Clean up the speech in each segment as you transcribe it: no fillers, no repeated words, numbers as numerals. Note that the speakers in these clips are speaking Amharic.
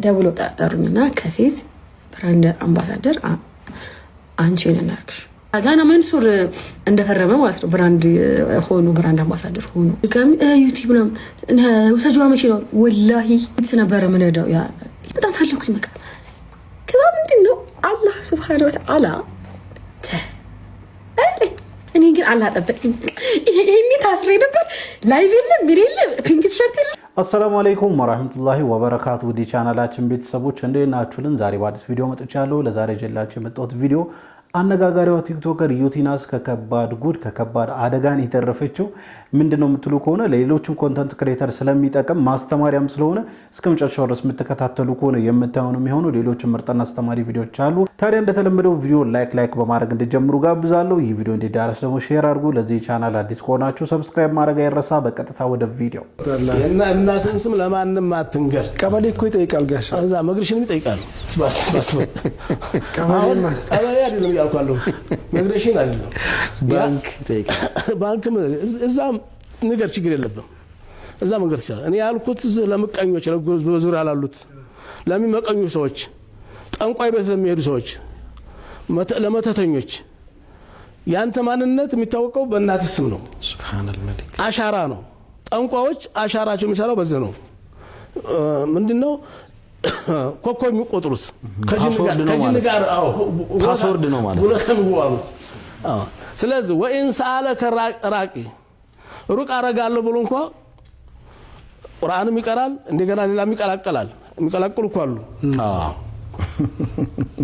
ደውሎ ጠሩኝና ከሴት ብራንድ አምባሳደር አንቺ ነናርክሽ አጋና መንሱር እንደፈረመ ማለት ነው። ብራንድ አምባሳደር ሆኖ ጋሚ ዩቲዩብ ነው ወሰጅዋ መቼ ነው ወላሂ ነበር ምንሄደው ያ በጣም ፈልኩኝ መቃ ከዛ ምንድነው አላህ Subhanahu Wa Ta'ala እኔ ግን አላጠበቅኝ ይሄኔ ታስሬ ነበር ላይቭ የለም ቢሪል ፒንክ ቲሸርት የለም። አሰላሙ አለይኩም ወራህመቱላሂ ወበረካቱ ዲ ቻናላችን ቤተሰቦች እንዴት ናችሁልን? ዛሬ በአዲስ ቪዲዮ መጥቻለሁ። ለዛሬ ጀላችሁ የመጣሁት ቪዲዮ አነጋጋሪዋ ቲክቶከር ዩቲናስ ከከባድ አደጋን የተረፈችው ምንድነው የምትሉ ከሆነ ለሌሎችም ኮንተንት ክሬተር ስለሚጠቅም ማስተማሪያም ስለሆነ እስከመጨረሻው ድረስ የምትከታተሉ ከሆነ የምታዩኑ የሚሆነው ሌሎችም ምርጥና አስተማሪ ቪዲዮዎች አሉ። ታዲያ እንደተለመደው ቪዲዮ ላይክ በማድረግ እንድጀምሩ ጋብዛለሁ። ይህ ቪዲዮ እንዲዳረስ ደግሞ ሼር አድርጉ። ለዚህ ቻናል አዲስ ከሆናችሁ ሰብስክራይብ ማድረግ አይረሳ። በቀጥታ ወደ ቪዲዮ እናትን ስም ለማንም አትንገር። ቀበሌ እኮ ይጠይቃል ጋሽ እዛ መግሪሽንም ይጠይቃል። ቀበሌ አይደለም ያልኳለሁ መግሪሽን አይደለም ባንክ እዛም ነገር ችግር የለብንም። እዛ መንገር ይችላል። እኔ ያልኩት ለምቀኞች በዙሪያ ላሉት ለሚመቀኙ ሰዎች ጠንቋይ ቤት ለሚሄዱ ሰዎች ለመተተኞች ያንተ ማንነት የሚታወቀው በእናት ስም ነው። ሱብሃንአላህ መሊክ አሻራ ነው። ጠንቋዮች አሻራቸው የሚሰራው በዚህ ነው። ምንድነው ኮኮብ የሚቆጥሩት ከጅን ጋር ፓስወርድ ነው ማለት ነው። ስለዚህ ወኢን ሰአለከ ራቂ ሩቅ አረጋለሁ ብሎ እንኳን ቁርአንም ይቀራል እንደገና ሌላም ይቀላቀላል የሚቀላቅሉ እኮ አሉ።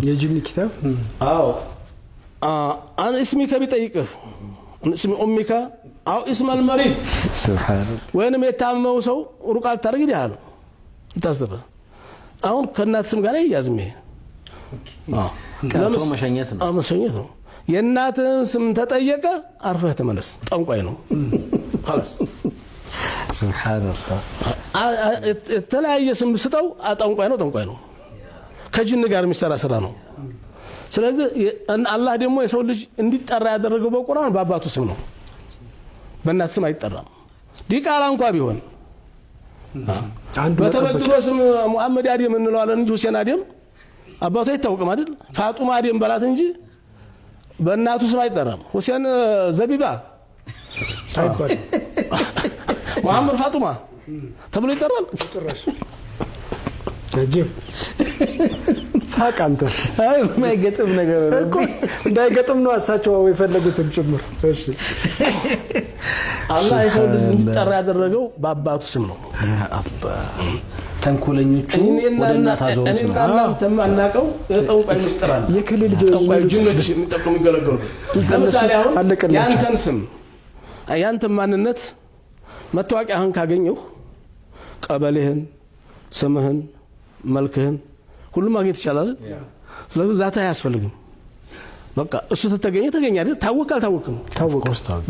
የጅኒ ኪታብ አን እስሚከ ቢጠይቅህ እስሚ ኡሚከ አው እስም አልመሪድ ሱብሃንአላህ ወይንም የታመመው ሰው ሩቅ አታርግ ይላል ይታስተፈ አሁን ከእናት ስም ጋር ያያዝም ይሄ መሸኘት ነው። የእናትን ስም ተጠየቀ አርፈህ ተመለስ። ጠንቋይ ነው خلاص ሱብሃንአላህ የተለያየ ስም ስጠው ጠንቋይ ነው። ከጅን ጋር የሚሰራ ስራ ነው። ስለዚህ አላህ ደግሞ የሰው ልጅ እንዲጠራ ያደረገው በቁርአን በአባቱ ስም ነው። በእናት ስም አይጠራም። ዲቃላ እንኳን ቢሆን በተበድሎ ስም ሙሐመድ አደም እንለዋለን እንጂ ሁሴን አደም አባቱ አይታወቅም አይደል? ፋጡማ አደም በላት እንጂ በእናቱ ስም አይጠራም። ሁሴን ዘቢባ አይባል ሙሐመድ ፋጡማ ተብሎ ይጠራል። ጭራሽ አጂብ ሳቃንተ አይ ማይገጥም ነገር ነው እንዳይገጥም ነው አሳቸው የፈለጉትም ጭምር። እሺ አላህ የሰው ልጅ እንዲጠራ ያደረገው በአባቱ ስም ነው። ያ አላህ ተንኮለኞቹ ወደ እናት አዘው እኔ እናም ተማናቀው የጠንቋይ ምስጥር አለ። የክልል ጠንቋይ ጅኖች የሚጠቁሙ ይገለገሉ። ለምሳሌ አሁን ያንተን ስም ያንተን ማንነት መታወቂያህን ካገኘው ቀበሌህን ስምህን መልክህን ሁሉ ማግኘት ይችላል። ስለዚህ ዛታ አያስፈልግም። በቃ እሱ ተገኘ አይደል? ታወቀም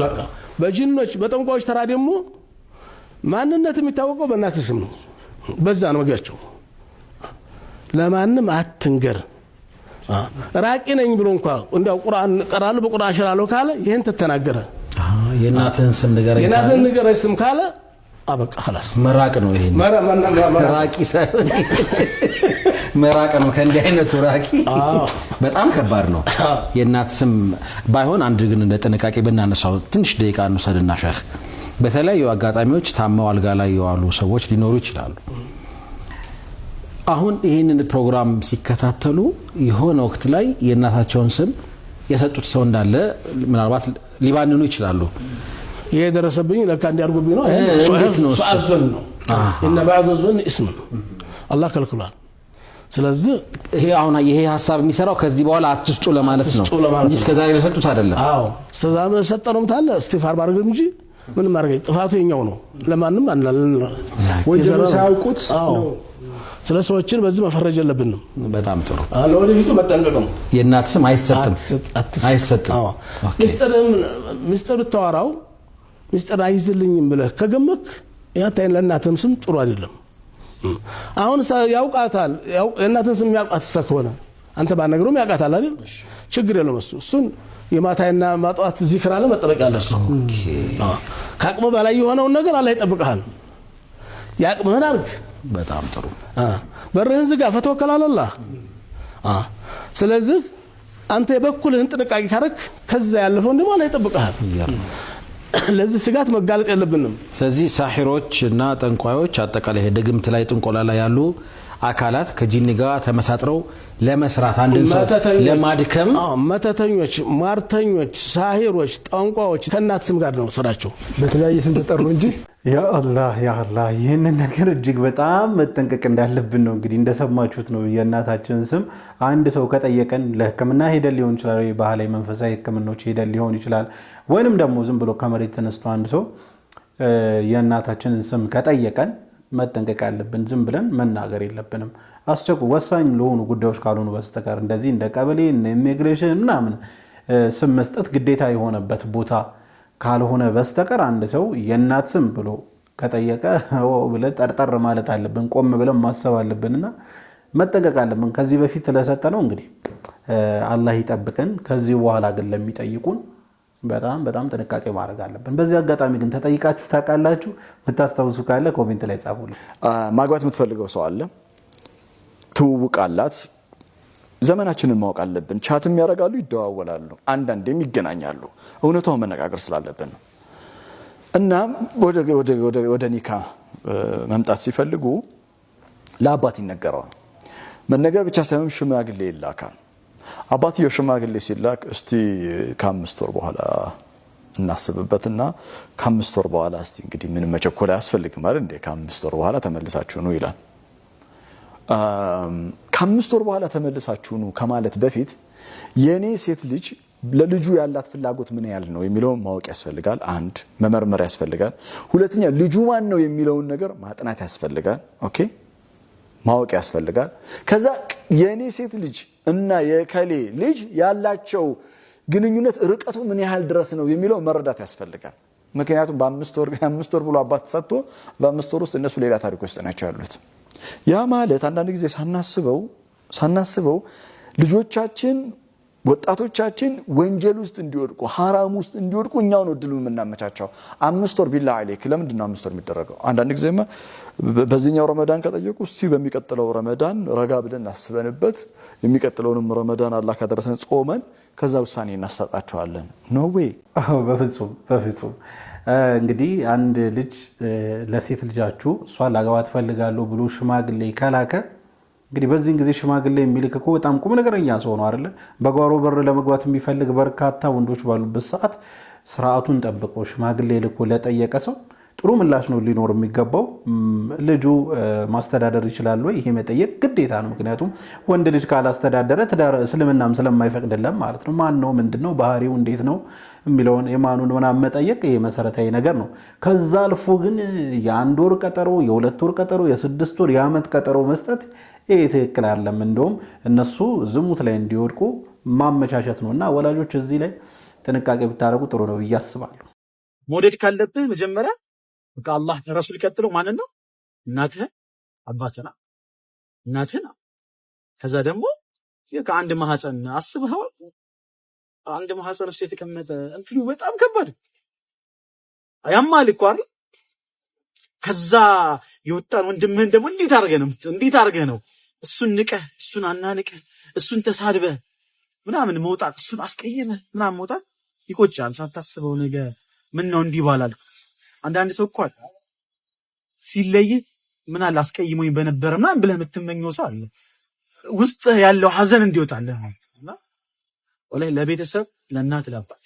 በቃ በጅኖች በጠንቋዮች ተራ ደግሞ ማንነት የሚታወቀው በእናት ስም ነው። በዛ ነው መግቢያቸው። ለማንም አትንገር። ራቂ ነኝ ብሎ እንኳን እንደው ቁርአን ቀራሉ በቁርአን አሽራለሁ ካለ ይሄን ተተናገረ። የእናትን ስም ንገረኝ ስም ካለ አበቃ خلاص መራቅ ነው። ይሄን ራቂ ሳይሆን መራቅ ነው። ከእንዲህ አይነቱ ራቂ በጣም ከባድ ነው። የእናት ስም ባይሆን አንድ ግን እንደ ጥንቃቄ ብናነሳው ትንሽ ደቂቃ እንውሰድና ሸህ በተለያዩ አጋጣሚዎች ታመው አልጋ ላይ የዋሉ ሰዎች ሊኖሩ ይችላሉ። አሁን ይሄንን ፕሮግራም ሲከታተሉ የሆነ ወቅት ላይ የእናታቸውን ስም የሰጡት ሰው እንዳለ ምናልባት ሊባንኑ ይችላሉ። ይሄ ደረሰብኝ ለካ እንዲያርጉብኝ ነው። ሱአዘን ነው እና بعض الظن اسم አላህ ከልክሏል። ስለዚህ ይሄ ሐሳብ የሚሰራው ከዚህ በኋላ አትስጡ ለማለት ነው እንጂ እስከዛሬ ለሰጡት አይደለም። እስከዛሬ ሰጠነውም ታለ እስቲፋር ማድረግ እንጂ ምን ማድረግ ጥፋቱ የኛው ነው። ለማንም አንላለን ወንጀሉ ሳያውቁት ነው። ስለ ሰዎችን በዚህ መፈረጅ የለብንም። በጣም ጥሩ። ለወደፊቱ መጠንቀቅ ነው። የእናት ስም አይሰጥም። ሚስጥር ተዋራው ሚስጥር አይዝልኝም ብለህ ከገመክ ያንተን ለእናትህም ስም ጥሩ አይደለም። አሁን ያውቃታል የእናትህን ስም ያውቃት ከሆነ አንተ ባነግሩም ያውቃታል አይደል? ችግር የለውም። እሱን የማታይና ማጣት ዚክር አለ መጠበቅ ያለሱ ካቅሙ በላይ የሆነው ነገር አላህ ይጠብቅሃል። ያቅምህን አርግ። በጣም ጥሩ። በርህን ዝጋ ፈተወከል አለላህ ስለዚህ አንተ የበኩልህን ጥንቃቄ ካረክ ከዛ ያለፈው እንደማ ላይ ይጠብቀሃል ለዚህ ስጋት መጋለጥ የለብንም ስለዚህ ሳሂሮች እና ጠንቋዮች አጠቃላይ ድግምት ላይ ጥንቆላ ላይ ያሉ አካላት ከጂኒ ጋር ተመሳጥረው ለመስራት አንድን ሰው ለማድከም መተተኞች ማርተኞች ሳሂሮች ጠንቋዮች ከናት ስም ጋር ነው ስራቸው በተለያየ ስም ተጠሩ እንጂ ያ አላህ ይሄንን ነገር እጅግ በጣም መጠንቀቅ እንዳለብን ነው እንግዲህ እንደሰማችሁት ነው የእናታችን ስም አንድ ሰው ከጠየቀን ለህክምና ሄደን ሊሆን ይችላል ወይ ባህላዊ መንፈሳዊ ህክምናዎች ሄደን ሊሆን ይችላል ወይንም ደግሞ ዝም ብሎ ከመሬት ተነስቶ አንድ ሰው የእናታችንን ስም ከጠየቀን መጠንቀቅ አለብን ዝም ብለን መናገር የለብንም አስቸኩ ወሳኝ ለሆኑ ጉዳዮች ካልሆኑ በስተቀር እንደዚህ እንደ ቀበሌ እና ኢሚግሬሽን ምናምን ስም መስጠት ግዴታ የሆነበት ቦታ ካልሆነ በስተቀር አንድ ሰው የእናት ስም ብሎ ከጠየቀ ብለ ጠርጠር ማለት አለብን ቆም ብለን ማሰብ አለብንና መጠንቀቅ አለብን ከዚህ በፊት ለሰጠነው እንግዲህ አላህ ይጠብቀን ከዚህ በኋላ ግን ለሚጠይቁን በጣም ጥንቃቄ ማድረግ አለብን በዚህ አጋጣሚ ግን ተጠይቃችሁ ታውቃላችሁ ምታስተውሱ ካለ ኮሜንት ላይ ጻፉልኝ ማግባት የምትፈልገው ሰው አለ ትውውቃላት ዘመናችንን ማወቅ አለብን ቻትም ያረጋሉ ይደዋወላሉ አንዳንዴም ይገናኛሉ እውነታው መነጋገር ስላለብን እና ወደ ኒካ መምጣት ሲፈልጉ ለአባት ይነገራል መነገር ብቻ ሳይሆን ሽማግሌ ይላካል አባትየው ሽማግሌ ሲላክ እስቲ ከ5 ወር በኋላ እናስብበትና ከ5 ወር በኋላ እስቲ እንግዲህ ምን መቸኮል ያስፈልግ ማለት እንደ ከ5 ወር በኋላ ተመልሳችሁ ነው ይላል ከ5 ወር በኋላ ተመልሳችሁ ነው ከማለት በፊት የኔ ሴት ልጅ ለልጁ ያላት ፍላጎት ምን ያህል ነው የሚለው ማወቅ ያስፈልጋል አንድ መመርመር ያስፈልጋል ሁለተኛ ልጁ ማን ነው የሚለው ነገር ማጥናት ያስፈልጋል ኦኬ ማወቅ ያስፈልጋል ከዛ የኔ ሴት ልጅ እና የከሌ ልጅ ያላቸው ግንኙነት ርቀቱ ምን ያህል ድረስ ነው የሚለው መረዳት ያስፈልጋል ምክንያቱም በ5 ወር ብሎ አባት ሰጥቶ በ5 ወር ውስጥ እነሱ ሌላ ታሪክ ውስጥ ናቸው ያሉት ያ ማለት አንዳንድ ጊዜ ሳናስበው ልጆቻችን ወጣቶቻችን ወንጀል ውስጥ እንዲወድቁ ሐራም ውስጥ እንዲወድቁ እኛው ነው ድሉ የምናመቻቸው 5 ወር ቢላ አለክ ለምንድን ነው 5 ወር የሚደረገው አንዳንድ ጊዜማ በዚህኛው ረመዳን ከጠየቁ እስቲ በሚቀጥለው ረመዳን ረጋ ብለን አስበንበት የሚቀጥለውንም ረመዳን አላህ ካደረሰን ጾመን ከዛ ውሳኔ እናሳጣቸዋለን ኖ ዌይ በፍጹም እንግዲህ አንድ ልጅ ለሴት ልጃችሁ እሷ ላገባት ፈልጋለሁ ብሎ ሽማግሌ ከላከ እንግዲህ በዚህን ጊዜ ሽማግሌ የሚልክኮ በጣም ቁም ነገረኛ ሰው ነው አይደለ በጓሮ በር ለመግባት የሚፈልግ በርካታ ወንዶች ባሉበት ሰዓት ስርዓቱን ጠብቆ ሽማግሌ ልኮ ለጠየቀ ሰው ጥሩ ምላሽ ነው ሊኖር የሚገባው ልጁ ማስተዳደር ይችላል ወይ ይሄ መጠየቅ ግዴታ ነው ምክንያቱም ወንድ ልጅ ካላስተዳደረ ትዳር እስልምናም ስለማይፈቅድለም ማለት ነው ማን ነው ምንድነው ባህሪው እንዴት ነው የሚለውን የማኑን ምናምን መጠየቅ ይሄ መሰረታዊ ነገር ነው ከዛ አልፎ ግን የ1 ወር ቀጠሮ የ2 ወር ቀጠሮ የ6 ወር የዓመት ቀጠሮ መስጠት ይሄ ትክክል አይደለም እንደውም እነሱ ዝሙት ላይ እንዲወድቁ ማመቻቸት ነውና ወላጆች እዚህ ላይ ጥንቃቄ ብታረጉ ጥሩ ነው ያስባለሁ ሞዴል ካለብህ መጀመሪያ በቃ አላህ ረሱል ይቀጥለው ማን ነው እናትህ አባትና እናትህ ነው ከዛ ደግሞ ከአንድ ማህፀን አስበው አንድ ማህፀን ውስጥ የተቀመጠ እንትኑ በጣም ከባድ ያማል እኮ አይደል ከዛ ይወጣን ወንድምህን ደግሞ እንዴት አርገህ ነው እሱን ንቀህ እሱን አናንቀህ እሱን ተሳድበህ ምናምን መውጣት እሱን አስቀየመህ ምናምን መውጣት ይቆጫል ሳታስበው ነገር ምን ነው እንዲህ ባላል አንዳንድ ሰው እኮ ሲለይ ምን አለ አስቀይሞኝ በነበረ ምናምን ብለህ የምትመኘው ሰው አለ ውስጥ ያለው ሐዘን እንዲወጣልህ እና ወላይ ለቤተሰብ ለእናት ለአባት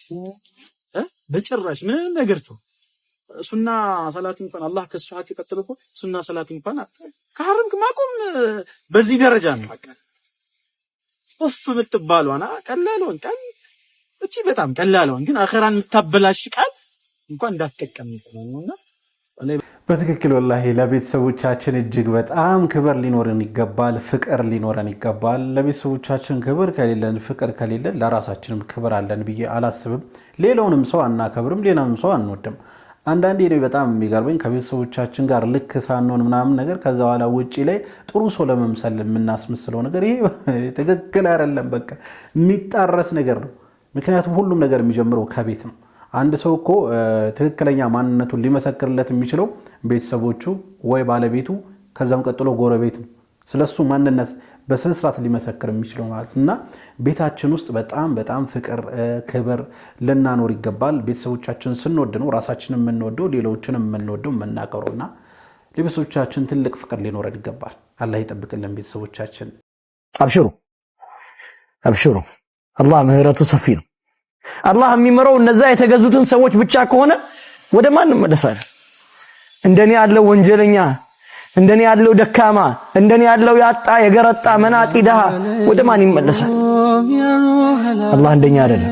በጭራሽ ምን ነገር ተው ሱና ሰላት እንኳን አላህ ከሱ ሐቅ ይቀጥልኮ ሱና ሰላት እንኳን ከሐረምክ ማቆም በዚህ ደረጃ ነው ኡፍ የምትባለውና ቀላልውን ቃል እቺ በጣም ቀላልውን ግን አኺራን የምታበላሽ ቃል እንኳን እንዳትጠቀም ነውና በትክክል ወላሂ ለቤተሰቦቻችን እጅግ በጣም ክብር ሊኖረን ይገባል ፍቅር ሊኖረን ይገባል ለቤተሰቦቻችን ክብር ከሌለን ፍቅር ከሌለን ለራሳችንም ክብር አለን ብዬ አላስብም ሌላውንም ሰው አናከብርም ሌላውንም ሰው አንወድም አንዳንዴ ነው በጣም የሚገርመኝ ከቤተሰቦቻችን ጋር ልክ ሳንሆን ምናምን ነገር ከዛ በኋላ ውጪ ላይ ጥሩ ሰው ለመምሰል የምናስመስለው ነገር ይሄ ትክክል አይደለም በቃ የሚጣረስ ነገር ነው ምክንያቱም ሁሉም ነገር የሚጀምረው ከቤት ነው አንድ ሰው እኮ ትክክለኛ ማንነቱን ሊመሰክርለት የሚችለው ቤተሰቦቹ ወይ ባለቤቱ ከዛም ቀጥሎ ጎረቤት ነው ስለሱ ማንነት በስንስራት ሊመሰክር የሚችለው ማለት እና ቤታችን ውስጥ በጣም በጣም ፍቅር ክብር ልናኖር ይገባል። ቤተሰቦቻችን ስንወድ ነው ራሳችንን የምንወደው ሌሎችንም የምንወደው የምናከብረውና ለቤተሰቦቻችን ትልቅ ፍቅር ሊኖረን ይገባል። አላህ ይጠብቅልን ቤተሰቦቻችን። አብሽሩ አላህ ምህረቱ ሰፊ ነው። አላህ የሚመረው እነዛ የተገዙትን ሰዎች ብቻ ከሆነ ወደ ማን መለሳል? እንደኔ ያለው ወንጀለኛ እንደኔ ያለው ደካማ እንደኔ ያለው ያጣ የገረጣ መናጢ ደሃ ወደ ማን ይመለሳል? አላህ እንደኛ አይደለም።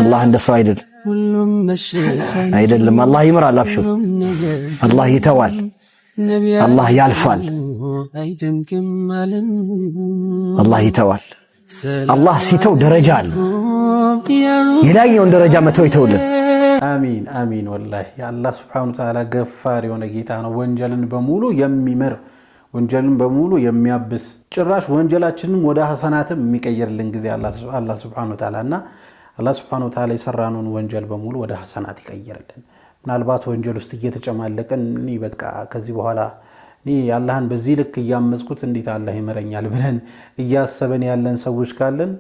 አላህ እንደሰው አይደለም። አላህ ይምራል። አብሽሩ አላህ ይተዋል። አላህ ያልፋል። አላህ ይተዋል። አላህ ሲተው ደረጃ አለ። የላይኛውን ደረጃ መተው ይተውልን። አሚን አሚን። ወላሂ የአላህ ሱብሓነሁ ወተዓላ ገፋር የሆነ ጌታ ነው። ወንጀልን በሙሉ የሚምር ወንጀልን በሙሉ የሚያብስ ጭራሽ ወንጀላችንን ወደ ሐሰናትም የሚቀይርልን ጊዜ አላህ ሱብሓነሁ ወተዓላ እና አላህ ሱብሓነሁ ወተዓላ የሰራነውን ወንጀል በሙሉ ወደ ሐሰናት ይቀይርልን። ምናልባት ወንጀል ውስጥ እየተጨማለቀን በቃ ከዚህ በኋላ አላህን በዚህ ልክ እያመጽኩት እንዴት አላህ ይመረኛል ብለን እያሰበን ያለን ሰዎች ካለን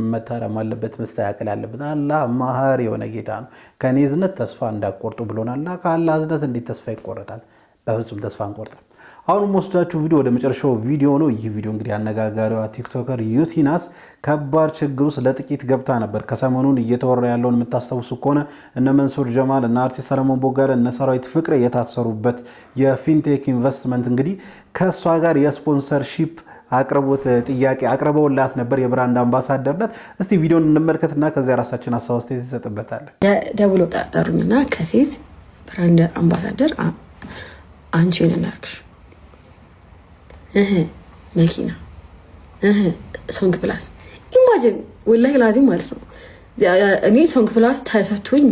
መታረም አለበት፣ መስተካከል አለበት። አላህ መሐሪ የሆነ ጌታ ነው። ከኔ እዝነት ተስፋ እንዳትቆርጡ ብሎናል። ከአላህ እዝነት እንዴት ተስፋ ይቆረጣል? በፍጹም ተስፋ አንቆርጥም። አሁን ወስዳችሁ ቪዲዮ ወደ መጨረሻው ቪዲዮ ነው። ይህ ቪዲዮ እንግዲህ አነጋጋሪዋ ቲክቶከር ዩቲናስ ከባድ ችግር ውስጥ ለጥቂት ገብታ ነበር። ከሰሞኑን እየተወራ ያለውን የምታስታውሱ ከሆነ እነ መንሱር ጀማል እና አርቲስት ሰለሞን ቦጋለ እነ ሰራዊት ፍቅሬ የታሰሩበት የፊንቴክ ኢንቨስትመንት እንግዲህ ከእሷ ጋር የስፖንሰርሺፕ አቅርቦት ጥያቄ አቅርበውላት ነበር። የብራንድ አምባሳደር ናት። እስቲ ቪዲዮን እንመልከትና ከዚያ ራሳችን ሀሳብ አስተያየት እንሰጥበታለን። ደውሎ ጠሩኝና ከሴት ብራንድ አምባሳደር አንቺን እናርክሽ መኪና ሶንግ ፕላስ ኢማጂን ወላሂ ላዚም ማለት ነው። እኔ ሶንግ ፕላስ ተሰጥቶኝ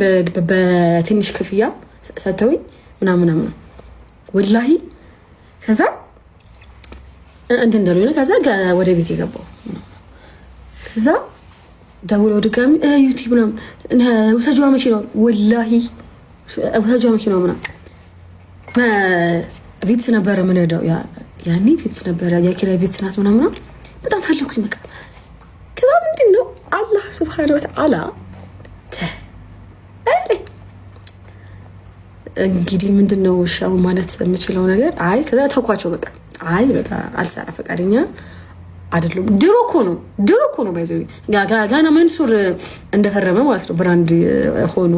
በትንሽ ክፍያ ሰጥተውኝ ምናምን ወላሂ ከዛ እንደእንደለው ከዛ ወደ ቤት የገባው ከዛ ደውለው ድጋሚ ዩቲዩብ ነው ወሰጂዋ መኪናው ወላሂ ወሰጂዋ መኪናው ምናምን ቤትስ ነበረ ምን ሄደው ያኔ ቤትስ ነበረ የኪራይ ቤትስ ናት ምናምን በጣም ፈለኩኝ። በቃ ከዛ ምንድነው አላህ ሱብሃነሁ ወተዓላ እንግዲህ ምንድነው ሻው ማለት የምችለው ነገር አይ ከዛ ተኳቸው በቃ በቃ አልሰራ ፈቃደኛ አይደለም። ድሮ እኮ ነው ባይዘው ጋና መንሱር እንደፈረመ ማለት ነው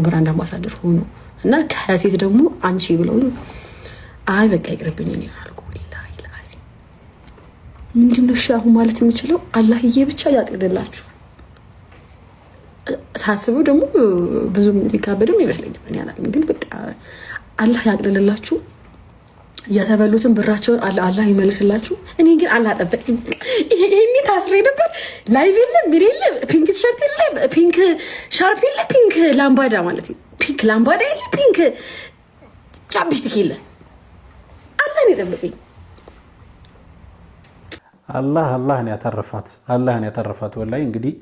ብራንድ አምባሳደር ሆኖ እና ከሴት ደግሞ አንቺ ብለው በቃ ይቅርብኝ ነው ያልኩ። ወላሂ ለአዚ ምንድነው ሻው ማለት የምችለው አላህዬ ብቻ ያቅልላችሁ። ሳስበው ደግሞ ብዙ ሊካበድም ይመስለኛል እኔ አላውቅም፣ ግን በቃ አላህ ያቅልላችሁ። የተበሉትን ብራቸውን አላህ ይመልስላችሁ። እኔ ግን አላጠበቅም። ይሄኔ ታስሬ ነበር። ላይቭ የለም ምን የለም፣ ፒንክ ቲሸርት የለም፣ ፒንክ ሻርፕ የለም፣ ፒንክ ላምባዳ ማለት ነው። ፒንክ ላምባዳ የለም፣ ፒንክ ቻፕስቲክ የለም። አላህን የጠበቀኝ አላህን ያተረፋት ወላሂ። እንግዲህ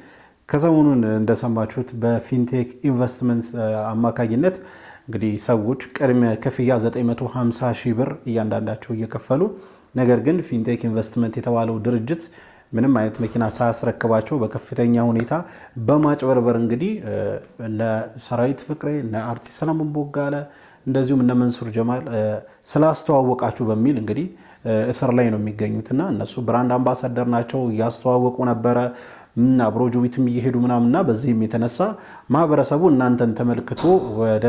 ከሰሞኑን እንደሰማችሁት በፊንቴክ ኢንቨስትመንት አማካኝነት እንግዲህ ሰዎች ቅድመ ክፍያ 950 ሺህ ብር እያንዳንዳቸው እየከፈሉ ነገር ግን ፊንቴክ ኢንቨስትመንት የተባለው ድርጅት ምንም አይነት መኪና ሳያስረክባቸው በከፍተኛ ሁኔታ በማጭበርበር እንግዲህ እነ ሰራዊት ፍቅሬ እነ አርቲስት ሰለሞን ቦጋለ እንደዚሁም እነ መንሱር ጀማል ስላስተዋወቃችሁ በሚል እንግዲህ እስር ላይ ነው የሚገኙትና እነሱ ብራንድ አምባሳደር ናቸው፣ እያስተዋወቁ ነበረ አብሮ ጁቢትም እየሄዱ ምናምንና በዚህም የተነሳ ማህበረሰቡ እናንተን ተመልክቶ ወደ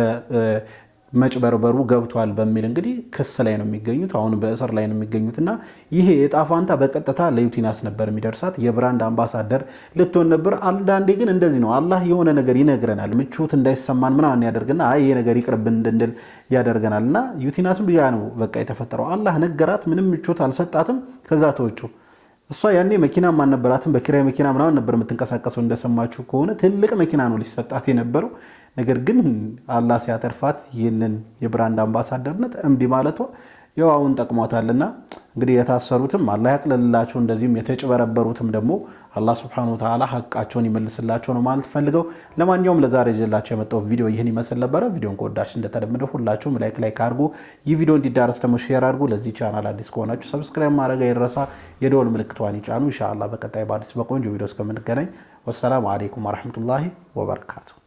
መጭበርበሩ ገብቷል በሚል እንግዲህ ክስ ላይ ነው የሚገኙት። አሁን በእስር ላይ ነው የሚገኙትና ይሄ የጣፋንታ በቀጥታ ለዩቲናስ ነበር የሚደርሳት። የብራንድ አምባሳደር ልትሆን ነበር። አንዳንዴ ግን እንደዚህ ነው፣ አላህ የሆነ ነገር ይነግረናል፣ ምቾት እንዳይሰማን ምናምን ያደርግና ይሄ ነገር ይቅርብን እንድንል ያደርገናልና ዩቲናስም ያ ነው በቃ የተፈጠረው። አላህ ነገራት፣ ምንም ምቾት አልሰጣትም። ከዛ ተወጩ እሷ ያኔ መኪናም አልነበራትም፣ በኪራይ መኪና ምናምን ነበር የምትንቀሳቀሰው። እንደሰማችሁ ከሆነ ትልቅ መኪና ነው ሊሰጣት የነበረው። ነገር ግን አላህ ሲያተርፋት ይህንን የብራንድ አምባሳደርነት እምቢ ማለቷ ያው አሁን ጠቅሟታልና እንግዲህ የታሰሩትም አላህ ያቅልላቸው፣ እንደዚህም የተጭበረበሩትም ደግሞ አላህ Subhanahu Wa Ta'ala ሐቃቸውን ይመልስላቸው ነው ማለት ፈልገው። ለማንኛውም ለዛሬ ጀላችሁ የመጣው ቪዲዮ ይህን ይመስል ነበር። ቪዲዮን ከወዳችሁ እንደተለመደው ሁላችሁም ላይክ አድርጉ። ይህ ቪዲዮ እንዲዳረስ ደግሞ ሼር አድርጉ። ለዚህ ቻናል አዲስ ከሆናችሁ ሰብስክራይብ ማድረግ አይረሳ። የደወል ምልክቷን ይጫኑ። ኢንሻአላህ በቀጣይ በአዲስ በቆንጆ ቪዲዮ እስከምንገናኝ ወሰላሙ አለይኩም ወራህመቱላሂ ወበረካቱ።